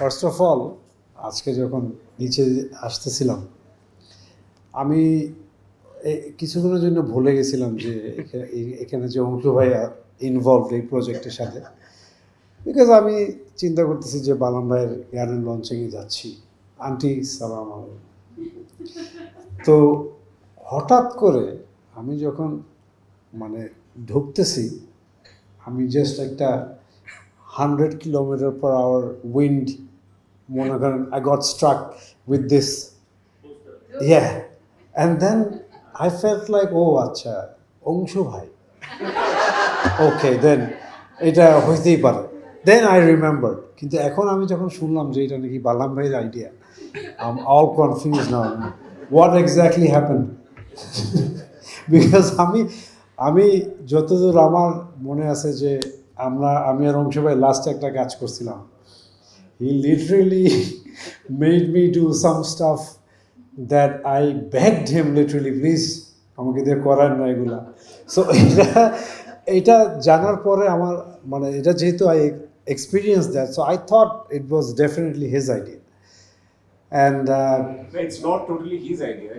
First of all আজকে যখন নিচে আসতেছিলাম আমি কিছুক্ষণের জন্য ভুলে গেছিলাম যে এখানে যে অংশু ভাইয়া ইনভলভ এই প্রজেক্টের সাথে, বিকজ আমি চিন্তা করতেছি যে বালাম ভাইয়ের গানের লঞ্চিংয়ে যাচ্ছি। আন্টি সালাম আলাইকুম। তো হঠাৎ করে আমি যখন মানে ঢুকতেছি, আমি জাস্ট একটা 100 কিলোমিটার/আওয়ার উইন্ড মনে করেন, I got struck with this. Yeah. And then I felt like, oh, আচ্ছা অংশু ভাই, ওকে দেন এটা হইতেই পারে। দেন আই রিমেম্বার, কিন্তু এখন আমি যখন শুনলাম যে এটা নাকি বালাম ভাইয়ের idea, I am all confuse now what exactly happen. Because আমি যতদূর আমার মনে আছে যে আমি আর অংশু ভাই লাস্টে একটা কাজ করছিলাম। He literally made me do some stuff that I begged him literally, please আমাকে দিয়ে করার না এগুলা। সো এটা জানার পরে আমার মানে এটা যেহেতু I experience that, so I thought it was definitely his idea. And It's not totally his idea.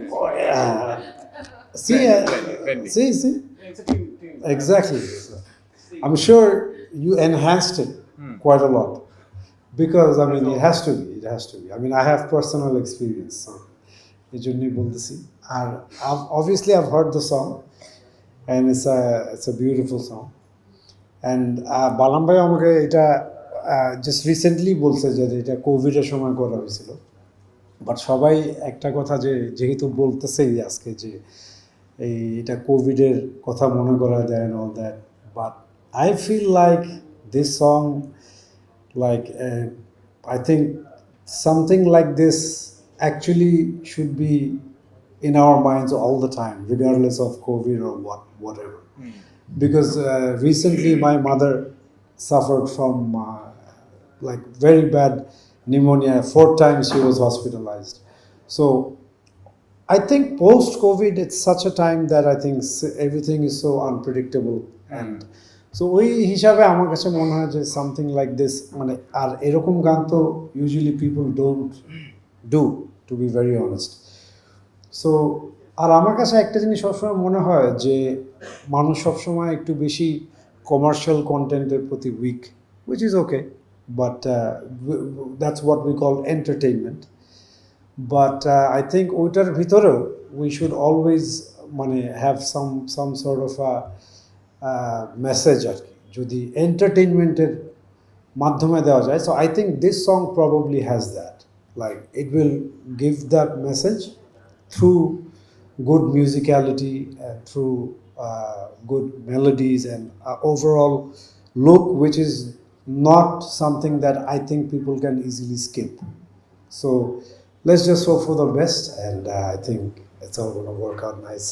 see, see, It's a team. exactly. I'm sure you enhanced it quite a lot. Because I mean, it has to be. I mean, I have personal experience, so এই জন্যই বলতেছি। আর obviously I've heard the song, and it's a beautiful song. And বালাম ভাই আমাকে এটা just recently বলছে যে এটা কোভিডের সময় করা হয়েছিল। বাট সবাই একটা কথা যেহেতু বলতেছেই আজকে যে এটা কোভিডের কথা মনে করা দেয় and all that, but I feel like this song, like I think something like this actually should be in our minds all the time, regardless of COVID or whatever. Because recently my mother suffered from like very bad pneumonia. 4 times she was hospitalized. So I think post-COVID, it's such a time that I think everything is so unpredictable. And so ওই হিসাবে আমার কাছে মনে হয় যে something like this, মানে আর এরকম গান তো usually people don't do, to be very honest. So আর আমার কাছে একটা জিনিস সবসময় মনে হয় যে মানুষ সবসময় একটু বেশি কমার্শিয়াল কন্টেন্টের প্রতি week, which is okay, but that's what we call entertainment. But I think ওইটার ভিতরেও উই শুড অলওয়েজ মানে have some sort of message আর কি, যদি এন্টারটেইনমেন্টের মাধ্যমে দেওয়া যায়। So I think this song probably has that, like it will give that message through good musicality and through good melodies and overall look, which is not something that I think people can easily skip. So let's just hope for the best, and I think it's all going to work out nice.